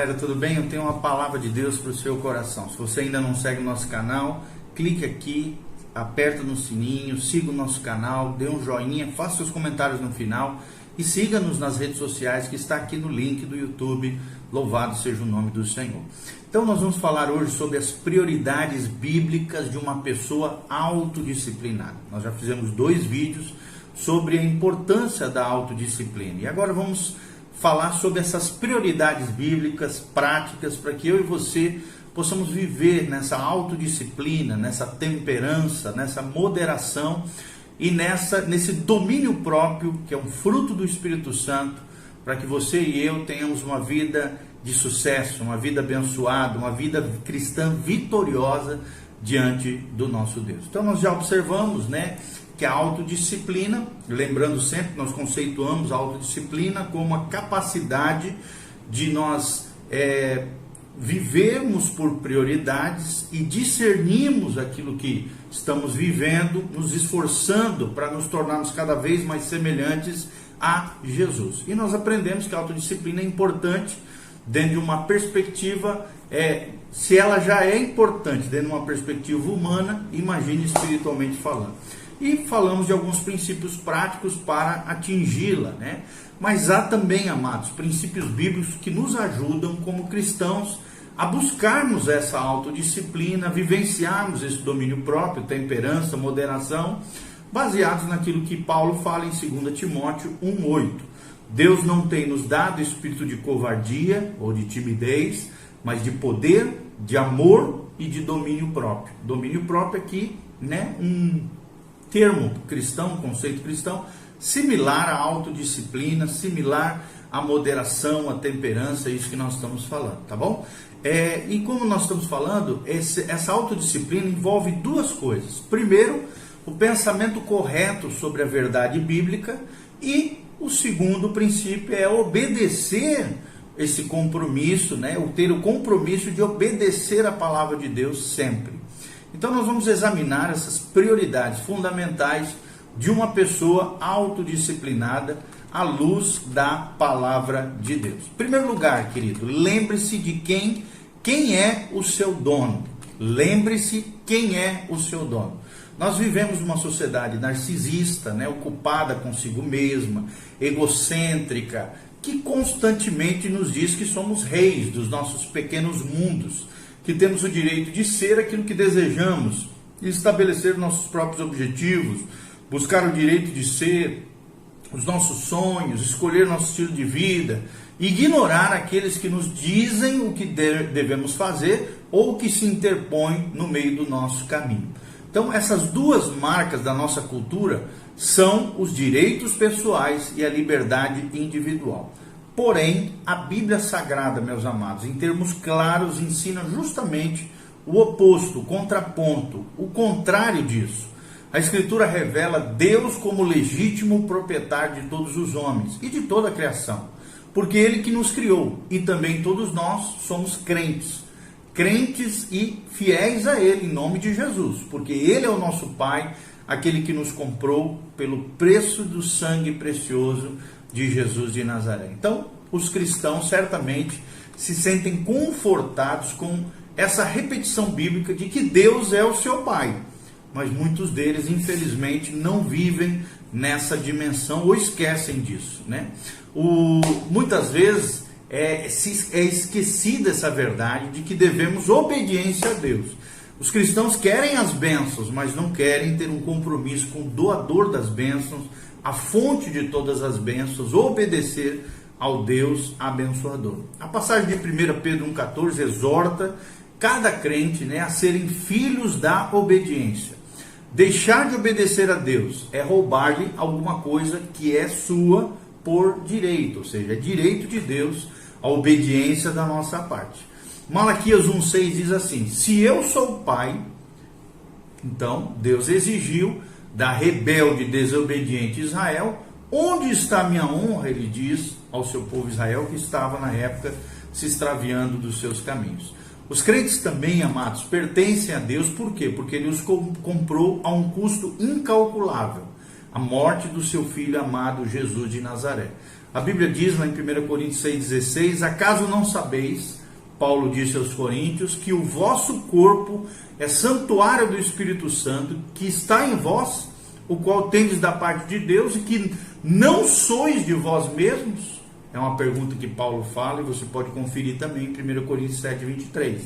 galera, tudo bem? Eu tenho uma palavra de Deus para o seu coração. Se você ainda não segue o nosso canal, clique aqui, aperta no sininho, siga o nosso canal, dê um joinha, faça seus comentários no final e siga-nos nas redes sociais que está aqui no link do YouTube. Louvado seja o nome do Senhor. Então nós vamos falar hoje sobre as prioridades bíblicas de uma pessoa autodisciplinada. Nós já fizemos 2 vídeos sobre a importância da autodisciplina e agora vamos falar sobre essas prioridades bíblicas, práticas, para que eu e você possamos viver nessa autodisciplina, nessa temperança, nessa moderação e nesse domínio próprio, que é um fruto do Espírito Santo, para que você e eu tenhamos uma vida de sucesso, uma vida abençoada, uma vida cristã vitoriosa diante do nosso Deus. Então nós já observamos, que a autodisciplina, lembrando sempre, nós conceituamos a autodisciplina como a capacidade de nós vivermos por prioridades e discernirmos aquilo que estamos vivendo, nos esforçando para nos tornarmos cada vez mais semelhantes a Jesus. E nós aprendemos que a autodisciplina é importante dentro de uma perspectiva, se ela já é importante dentro de uma perspectiva humana, imagine espiritualmente falando. E falamos de alguns princípios práticos para atingi-la, Mas há também, amados, princípios bíblicos que nos ajudam como cristãos a buscarmos essa autodisciplina, vivenciarmos esse domínio próprio, temperança, moderação, baseados naquilo que Paulo fala em 2 Timóteo 1,8. Deus não tem nos dado espírito de covardia ou de timidez, mas de poder, de amor e de domínio próprio. Domínio próprio aqui, um termo cristão, um conceito cristão, similar à autodisciplina, similar à moderação, à temperança, é isso que nós estamos falando, tá bom? E como nós estamos falando, essa autodisciplina envolve 2 coisas. Primeiro, o pensamento correto sobre a verdade bíblica, e o segundo princípio é obedecer esse compromisso, ter o compromisso de obedecer a palavra de Deus sempre. Então nós vamos examinar essas prioridades fundamentais de uma pessoa autodisciplinada à luz da palavra de Deus. Em primeiro lugar, querido, lembre-se de quem é o seu dono. Lembre-se quem é o seu dono. Nós vivemos numa sociedade narcisista, ocupada consigo mesma, egocêntrica, que constantemente nos diz que somos reis dos nossos pequenos mundos, que temos o direito de ser aquilo que desejamos, estabelecer nossos próprios objetivos, buscar o direito de ser os nossos sonhos, escolher nosso estilo de vida, ignorar aqueles que nos dizem o que devemos fazer ou que se interpõem no meio do nosso caminho. Então, essas 2 marcas da nossa cultura são os direitos pessoais e a liberdade individual. Porém, a Bíblia Sagrada, meus amados, em termos claros, ensina justamente o oposto, o contraponto, o contrário disso. A Escritura revela Deus como legítimo proprietário de todos os homens e de toda a criação, porque Ele que nos criou, e também todos nós somos crentes e fiéis a Ele, em nome de Jesus, porque Ele é o nosso Pai, aquele que nos comprou pelo preço do sangue precioso de Jesus de Nazaré. Então, os cristãos certamente se sentem confortados com essa repetição bíblica de que Deus é o seu Pai, mas muitos deles, infelizmente, não vivem nessa dimensão ou esquecem disso, Muitas vezes é esquecida essa verdade de que devemos obediência a Deus. Os cristãos querem as bênçãos, mas não querem ter um compromisso com o doador das bênçãos, a fonte de todas as bênçãos, obedecer ao Deus abençoador. A passagem de 1 Pedro 1,14 exorta cada crente a serem filhos da obediência. Deixar de obedecer a Deus é roubar-lhe alguma coisa que é sua por direito, ou seja, é direito de Deus a obediência da nossa parte. Malaquias 1,6 diz assim: se eu sou pai, então Deus exigiu da rebelde e desobediente Israel, onde está a minha honra? Ele diz ao seu povo Israel, que estava na época se extraviando dos seus caminhos. Os crentes também, amados, pertencem a Deus, por quê? Porque Ele os comprou a um custo incalculável. a morte do seu filho amado Jesus de Nazaré. A Bíblia diz lá em 1 Coríntios 6,16: acaso não sabeis, Paulo disse aos Coríntios, que o vosso corpo é santuário do Espírito Santo, que está em vós, o qual tendes da parte de Deus, e que não sois de vós mesmos? É uma pergunta que Paulo fala, e você pode conferir também em 1 Coríntios 7,23.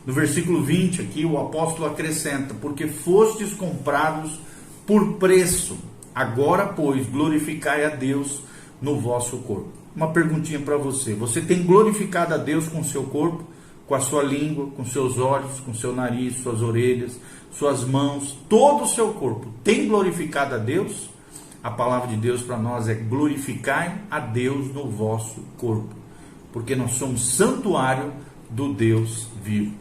No versículo 20 aqui, o apóstolo acrescenta: porque fostes comprados por preço, agora, pois, glorificai a Deus no vosso corpo. Uma perguntinha para você: você tem glorificado a Deus com o seu corpo, com a sua língua, com seus olhos, com seu nariz, suas orelhas, suas mãos, todo o seu corpo tem glorificado a Deus? A palavra de Deus para nós é: glorificai a Deus no vosso corpo, porque nós somos santuário do Deus vivo.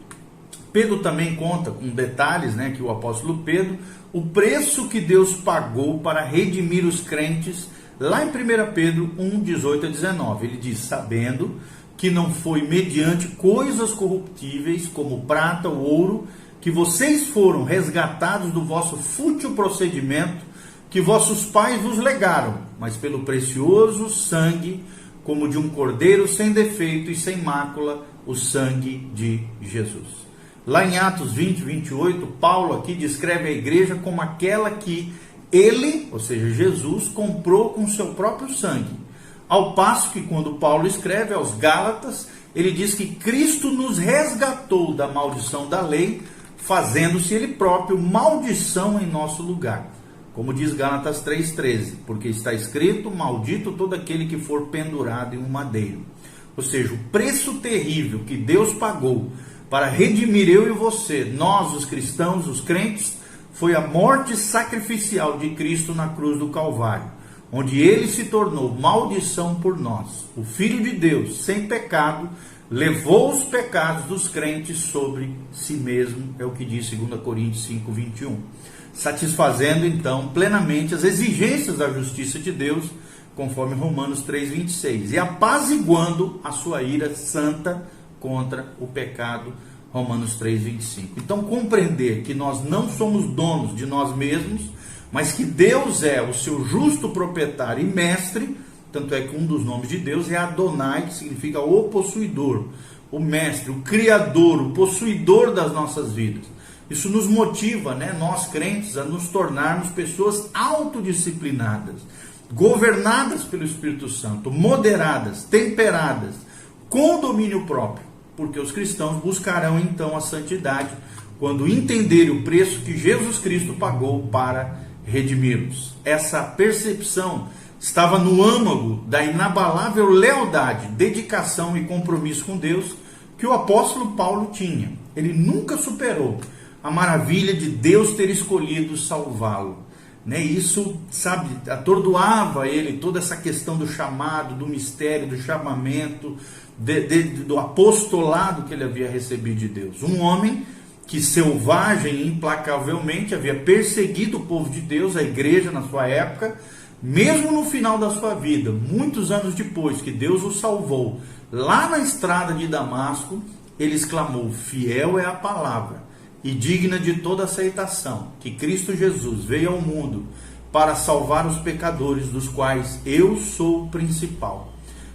Pedro também conta com detalhes, que o apóstolo Pedro, o preço que Deus pagou para redimir os crentes, lá em 1 Pedro 1:18-19, ele diz: sabendo que não foi mediante coisas corruptíveis, como prata ou ouro, que vocês foram resgatados do vosso fútil procedimento, que vossos pais vos legaram, mas pelo precioso sangue, como de um cordeiro sem defeito e sem mácula, o sangue de Jesus. Lá em Atos 20:28, Paulo aqui descreve a igreja como aquela que ele, ou seja, Jesus, comprou com seu próprio sangue. Ao passo que quando Paulo escreve aos Gálatas, ele diz que Cristo nos resgatou da maldição da lei, fazendo-se ele próprio maldição em nosso lugar. Como diz Gálatas 3:13, porque está escrito: maldito todo aquele que for pendurado em um madeiro. Ou seja, o preço terrível que Deus pagou para redimir eu e você, nós os cristãos, os crentes, foi a morte sacrificial de Cristo na cruz do Calvário, onde ele se tornou maldição por nós. O Filho de Deus, sem pecado, levou os pecados dos crentes sobre si mesmo, é o que diz 2 Coríntios 5:21. Satisfazendo então plenamente as exigências da justiça de Deus, conforme Romanos 3:26, e apaziguando a sua ira santa contra o pecado, Romanos 3:25. Então, compreender que nós não somos donos de nós mesmos, mas que Deus é o seu justo proprietário e mestre. Tanto é que um dos nomes de Deus é Adonai, que significa o possuidor, o mestre, o criador, o possuidor das nossas vidas. Isso nos motiva, nós crentes, a nos tornarmos pessoas autodisciplinadas, governadas pelo Espírito Santo, moderadas, temperadas, com domínio próprio, porque os cristãos buscarão então a santidade quando entenderem o preço que Jesus Cristo pagou para redimi-los. Essa percepção estava no âmago da inabalável lealdade, dedicação e compromisso com Deus que o apóstolo Paulo tinha. Ele nunca superou a maravilha de Deus ter escolhido salvá-lo. Isso, atordoava ele, toda essa questão do chamado, do mistério, do chamamento, do apostolado que ele havia recebido de Deus. Um homem que selvagem e implacavelmente havia perseguido o povo de Deus, a igreja na sua época, mesmo no final da sua vida, muitos anos depois que Deus o salvou, lá na estrada de Damasco, ele exclamou: fiel é a palavra e digna de toda aceitação, que Cristo Jesus veio ao mundo para salvar os pecadores, dos quais eu sou o principal.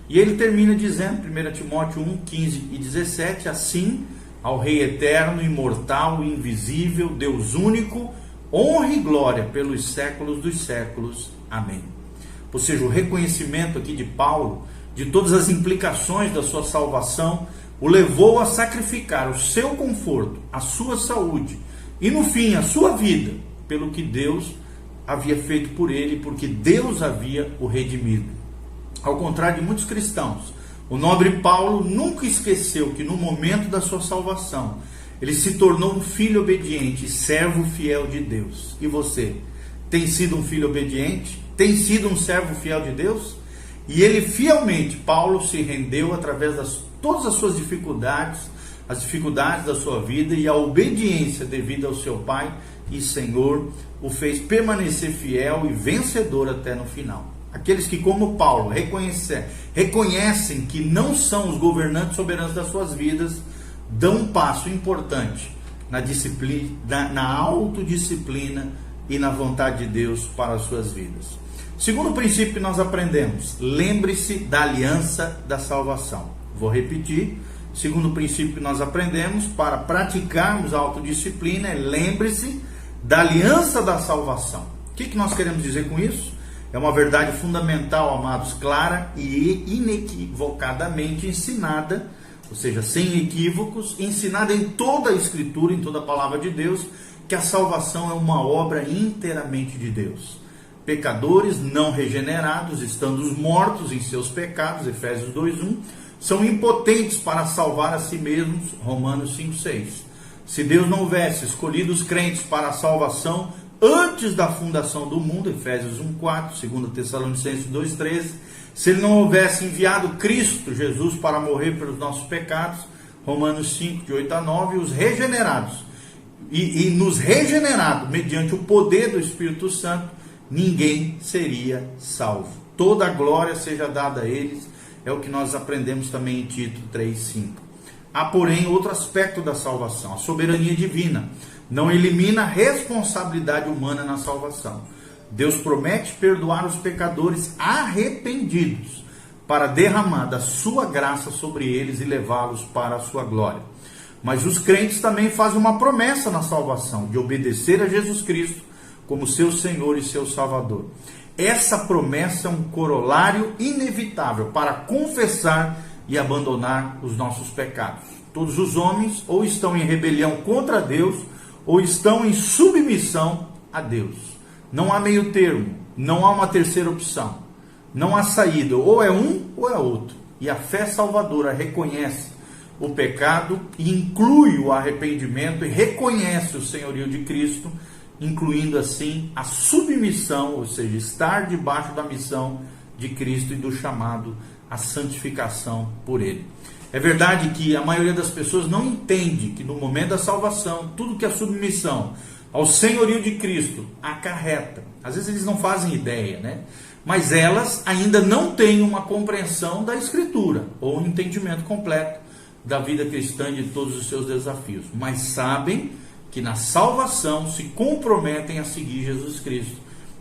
E ele termina dizendo, 1 Timóteo 1:15-17, assim, ao Rei eterno, imortal, invisível, Deus único, honra e glória pelos séculos dos séculos. Amém. Ou seja, o reconhecimento aqui de Paulo, de todas as implicações da sua salvação, o levou a sacrificar o seu conforto, a sua saúde e, no fim, a sua vida, pelo que Deus havia feito por ele, porque Deus havia o redimido. Ao contrário de muitos cristãos, o nobre Paulo nunca esqueceu que no momento da sua salvação, ele se tornou um filho obediente, servo fiel de Deus. E você, tem sido um filho obediente? Tem sido um servo fiel de Deus? E ele fielmente, Paulo, se rendeu através de todas as suas dificuldades, as dificuldades da sua vida, e a obediência devida ao seu Pai e Senhor o fez permanecer fiel e vencedor até no final. Aqueles que, como Paulo, reconhecem que não são os governantes soberanos das suas vidas, dão um passo importante na disciplina, na autodisciplina e na vontade de Deus para as suas vidas. Segundo princípio que nós aprendemos, lembre-se da aliança da salvação. Vou repetir. Segundo princípio que nós aprendemos para praticarmos a autodisciplina é lembre-se da aliança da salvação. O que nós queremos dizer com isso? É uma verdade fundamental, amados, clara e inequivocadamente ensinada, ou seja, sem equívocos, ensinada em toda a Escritura, em toda a Palavra de Deus, que a salvação é uma obra inteiramente de Deus. Pecadores não regenerados, estando mortos em seus pecados, Efésios 2:1, são impotentes para salvar a si mesmos, Romanos 5:6. Se Deus não houvesse escolhido os crentes para a salvação antes da fundação do mundo, Efésios 1:4, 2 Tessalonicenses 2:13, se Ele não houvesse enviado Cristo Jesus para morrer pelos nossos pecados, Romanos 5:8-9, os regenerados, e nos regenerados mediante o poder do Espírito Santo, ninguém seria salvo. Toda a glória seja dada a eles, é o que nós aprendemos também em Tito 3:5. Há, porém, outro aspecto da salvação, a soberania divina. Não elimina a responsabilidade humana na salvação. Deus promete perdoar os pecadores arrependidos para derramar da sua graça sobre eles e levá-los para a sua glória. Mas os crentes também fazem uma promessa na salvação, de obedecer a Jesus Cristo como seu Senhor e seu Salvador. Essa promessa é um corolário inevitável para confessar e abandonar os nossos pecados. Todos os homens ou estão em rebelião contra Deus ou estão em submissão a Deus. Não há meio termo, não há uma terceira opção, não há saída, ou é um ou é outro. E a fé salvadora reconhece o pecado e inclui o arrependimento e reconhece o senhorio de Cristo, incluindo assim a submissão, ou seja, estar debaixo da missão de Cristo e do chamado à santificação por Ele. É verdade que a maioria das pessoas não entende que no momento da salvação, tudo que a submissão ao senhorio de Cristo acarreta, às vezes eles não fazem ideia, né? Mas elas ainda não têm uma compreensão da Escritura, ou um entendimento completo da vida cristã e de todos os seus desafios, mas sabem que na salvação se comprometem a seguir Jesus Cristo,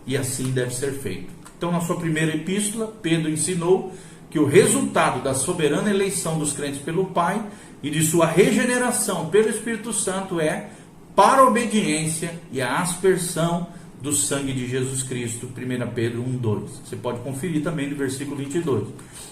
e assim deve ser feito. Então, na sua primeira epístola, Pedro ensinou que o resultado da soberana eleição dos crentes pelo Pai e de sua regeneração pelo Espírito Santo é para a obediência e a aspersão do sangue de Jesus Cristo, 1 Pedro 1:2. Você pode conferir também no versículo 22.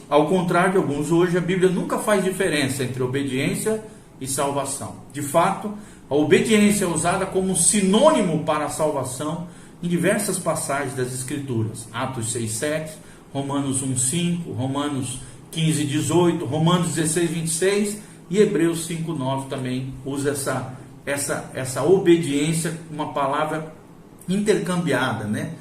Ao contrário de alguns hoje, a Bíblia nunca faz diferença entre obediência e salvação. De fato, a obediência é usada como sinônimo para a salvação em diversas passagens das Escrituras. Atos 6:7, Romanos 1:5, Romanos 15:18, Romanos 16:26 e Hebreus 5:9 também usa essa obediência, uma palavra intercambiada, né?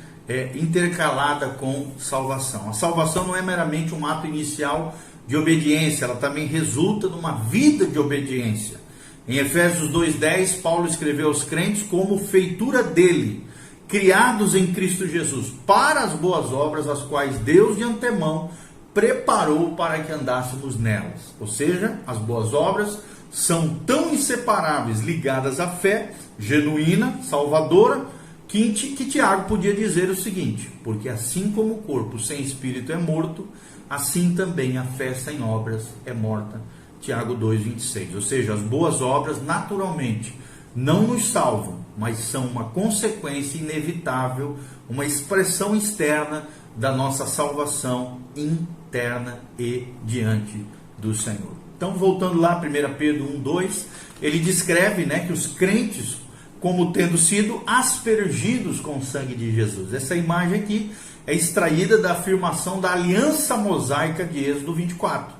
Intercalada com salvação. A salvação não é meramente um ato inicial de obediência, ela também resulta numa vida de obediência. Em Efésios 2:10, Paulo escreveu aos crentes como feitura dele, criados em Cristo Jesus, para as boas obras, as quais Deus de antemão preparou para que andássemos nelas. Ou seja, as boas obras são tão inseparáveis, ligadas à fé genuína, salvadora, que Tiago podia dizer o seguinte: porque assim como o corpo sem espírito é morto, assim também a fé sem obras é morta. Tiago 2:26. Ou seja, as boas obras naturalmente não nos salvam, mas são uma consequência inevitável, uma expressão externa da nossa salvação interna e diante do Senhor. Então, voltando lá, 1 Pedro 1:2, ele descreve, que os crentes como tendo sido aspergidos com o sangue de Jesus. Essa imagem aqui é extraída da afirmação da aliança mosaica de Êxodo 24.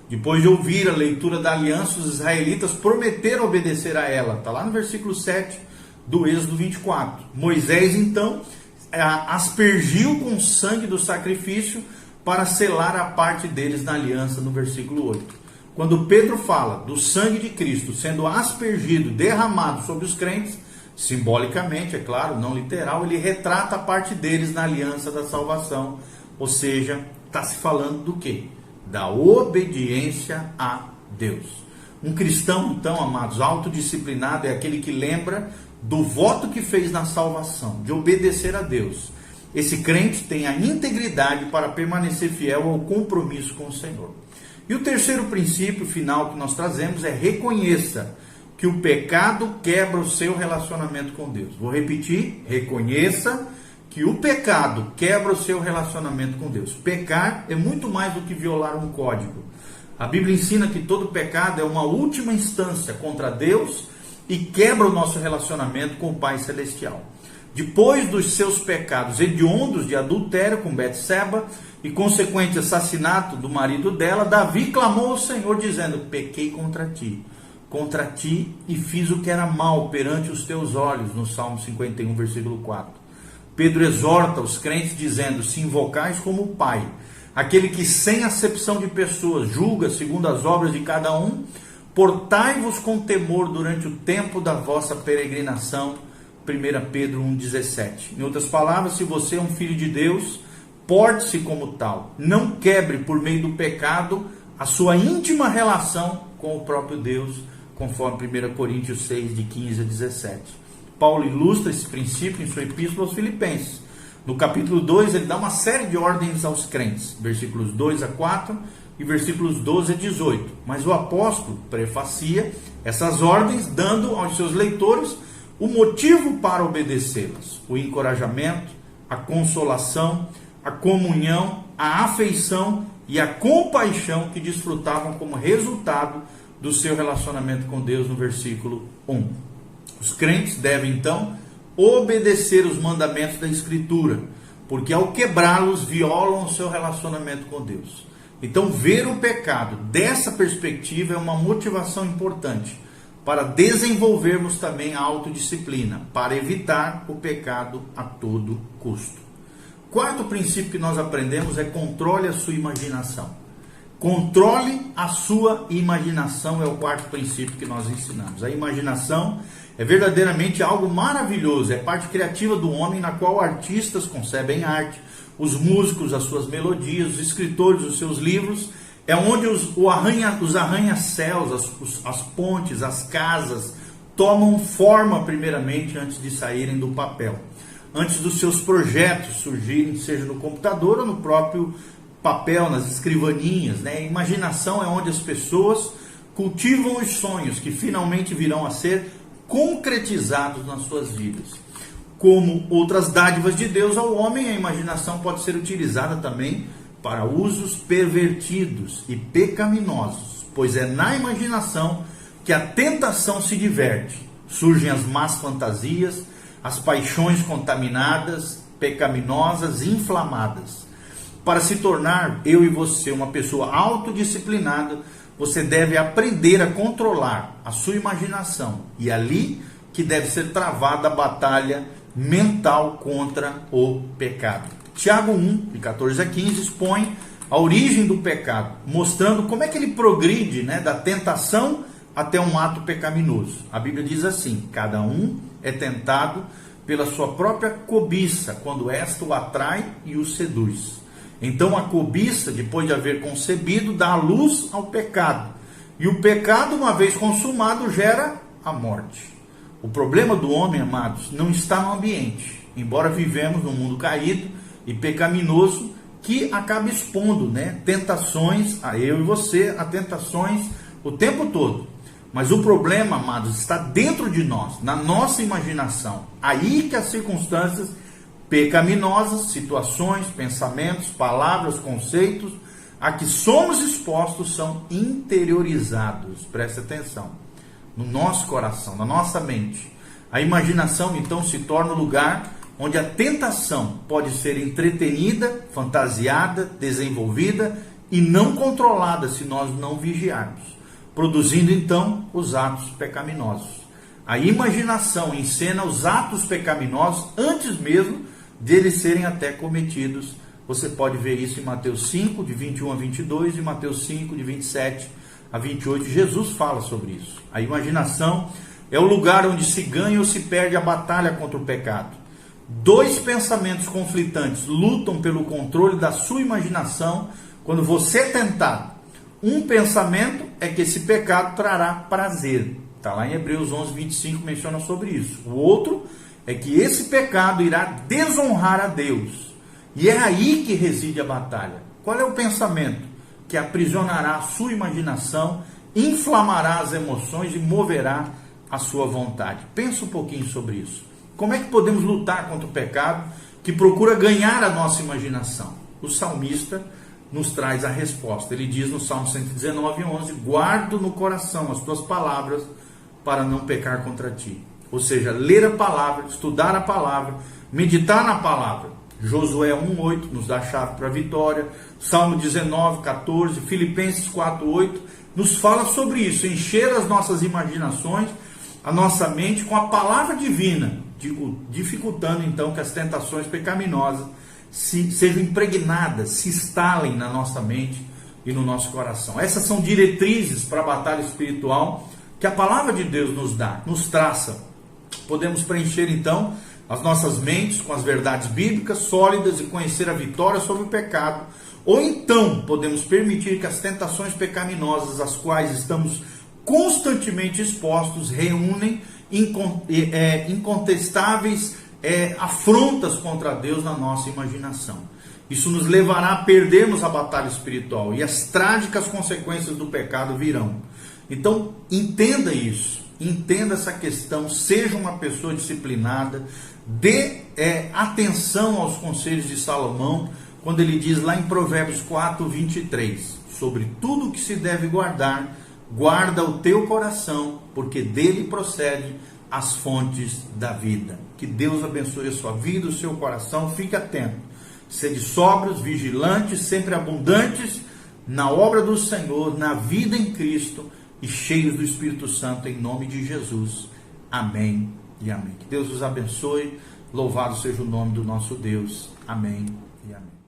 Depois de ouvir a leitura da aliança, os israelitas prometeram obedecer a ela. Está lá no versículo 7 do Êxodo 24. Moisés, então, aspergiu com o sangue do sacrifício para selar a parte deles na aliança, no versículo 8. Quando Pedro fala do sangue de Cristo sendo aspergido, derramado sobre os crentes, simbolicamente, é claro, não literal, ele retrata a parte deles na aliança da salvação. Ou seja, está se falando do quê? Da obediência a Deus. Um cristão, então, amados, autodisciplinado é aquele que lembra do voto que fez na salvação, de obedecer a Deus, esse crente tem a integridade para permanecer fiel ao compromisso com o Senhor. E o terceiro princípio final que nós trazemos é: reconheça que o pecado quebra o seu relacionamento com Deus. Vou repetir: reconheça que o pecado quebra o seu relacionamento com Deus. Pecar é muito mais do que violar um código. A Bíblia ensina que todo pecado é uma última instância contra Deus e quebra o nosso relacionamento com o Pai Celestial. Depois dos seus pecados hediondos de adultério com Betseba e consequente assassinato do marido dela, Davi clamou ao Senhor dizendo: pequei contra ti e fiz o que era mal perante os teus olhos, no Salmo 51, versículo 4. Pedro exorta os crentes dizendo: se invocais como Pai, aquele que sem acepção de pessoas julga segundo as obras de cada um, portai-vos com temor durante o tempo da vossa peregrinação. 1 Pedro 1,17. Em outras palavras, se você é um filho de Deus, porte-se como tal. Não quebre por meio do pecado a sua íntima relação com o próprio Deus, conforme 1 Coríntios 6, de 15 a 17. Paulo ilustra esse princípio em sua epístola aos Filipenses. No capítulo 2, ele dá uma série de ordens aos crentes, versículos 2 a 4 e versículos 12 a 18. Mas o apóstolo prefacia essas ordens dando aos seus leitores o motivo para obedecê-las: o encorajamento, a consolação, a comunhão, a afeição e a compaixão que desfrutavam como resultado do seu relacionamento com Deus, no versículo 1. Os crentes devem então obedecer os mandamentos da Escritura, porque ao quebrá-los violam o seu relacionamento com Deus. Então, ver o pecado dessa perspectiva é uma motivação importante para desenvolvermos também a autodisciplina, para evitar o pecado a todo custo. Quarto princípio que nós aprendemos é: controle a sua imaginação. Controle a sua imaginação é o quarto princípio que nós ensinamos. A imaginação é verdadeiramente algo maravilhoso, é parte criativa do homem, na qual artistas concebem arte, os músicos as suas melodias, os escritores os seus livros. É onde os arranha-céus, as pontes, as casas tomam forma primeiramente antes de saírem do papel, antes dos seus projetos surgirem, seja no computador ou no próprio papel, nas escrivaninhas, né? A imaginação é onde as pessoas cultivam os sonhos que finalmente virão a ser concretizados nas suas vidas. Como outras dádivas de Deus ao homem, a imaginação pode ser utilizada também para usos pervertidos e pecaminosos, pois é na imaginação que a tentação se diverte. Surgem as más fantasias, as paixões contaminadas, pecaminosas e inflamadas. Para se tornar, eu e você, uma pessoa autodisciplinada, você deve aprender a controlar a sua imaginação. E é ali que deve ser travada a batalha mental contra o pecado. Tiago 1, de 14 a 15, expõe a origem do pecado, mostrando como é que ele progride, né, da tentação até um ato pecaminoso. A Bíblia diz assim: cada um é tentado pela sua própria cobiça, quando esta o atrai e o seduz. Então a cobiça, depois de haver concebido, dá a luz ao pecado. E o pecado, uma vez consumado, gera a morte. O problema do homem, amados, não está no ambiente. Embora vivemos num mundo caído e pecaminoso, que acaba expondo, né, tentações, a eu e você, a tentações o tempo todo. Mas o problema, amados, está dentro de nós, na nossa imaginação. Aí que as circunstâncias pecaminosas, situações, pensamentos, palavras, conceitos a que somos expostos são interiorizados. Preste atenção. No nosso coração, na nossa mente. A imaginação então se torna o lugar onde a tentação pode ser entretenida, fantasiada, desenvolvida e não controlada se nós não vigiarmos, produzindo então os atos pecaminosos. A imaginação encena os atos pecaminosos antes mesmo deles serem até cometidos. Você pode ver isso em Mateus 5, de 21 a 22, e Mateus 5, de 27 a 28. Jesus fala sobre isso. A imaginação é o lugar onde se ganha ou se perde a batalha contra o pecado. Dois pensamentos conflitantes lutam pelo controle da sua imaginação quando você é tentado. Um pensamento é que esse pecado trará prazer. Está lá em Hebreus 11, 25, menciona sobre isso. O outro é que esse pecado irá desonrar a Deus. E é aí que reside a batalha. Qual é o pensamento? Que aprisionará a sua imaginação, inflamará as emoções e moverá a sua vontade. Pensa um pouquinho sobre isso. Como é que podemos lutar contra o pecado que procura ganhar a nossa imaginação? O salmista nos traz a resposta. Ele diz no Salmo 119, 11: guardo no coração as tuas palavras para não pecar contra ti. Ou seja, ler a palavra, estudar a palavra, meditar na palavra. Josué 1,8 nos dá a chave para a vitória. Salmo 19, 14, Filipenses 4,8 nos fala sobre isso. Encher as nossas imaginações, a nossa mente com a palavra divina, dificultando então que as tentações pecaminosas sejam impregnadas, se instalem na nossa mente e no nosso coração. Essas são diretrizes para a batalha espiritual que a palavra de Deus nos dá, nos traça. Podemos preencher então as nossas mentes com as verdades bíblicas sólidas e conhecer a vitória sobre o pecado, ou então podemos permitir que as tentações pecaminosas às quais estamos constantemente expostos reúnem incontestáveis afrontas contra Deus na nossa imaginação. Isso nos levará a perdermos a batalha espiritual e as trágicas consequências do pecado virão. Então, entenda isso, entenda essa questão, seja uma pessoa disciplinada, dê atenção aos conselhos de Salomão, quando ele diz lá em Provérbios 4, 23, sobre tudo que se deve guardar, guarda o teu coração, porque dele procede as fontes da vida. Que Deus abençoe a sua vida, o seu coração, fique atento. Sede sóbrios, vigilantes, sempre abundantes na obra do Senhor, na vida em Cristo e cheios do Espírito Santo, em nome de Jesus. Amém e amém. Que Deus os abençoe. Louvado seja o nome do nosso Deus. Amém e amém.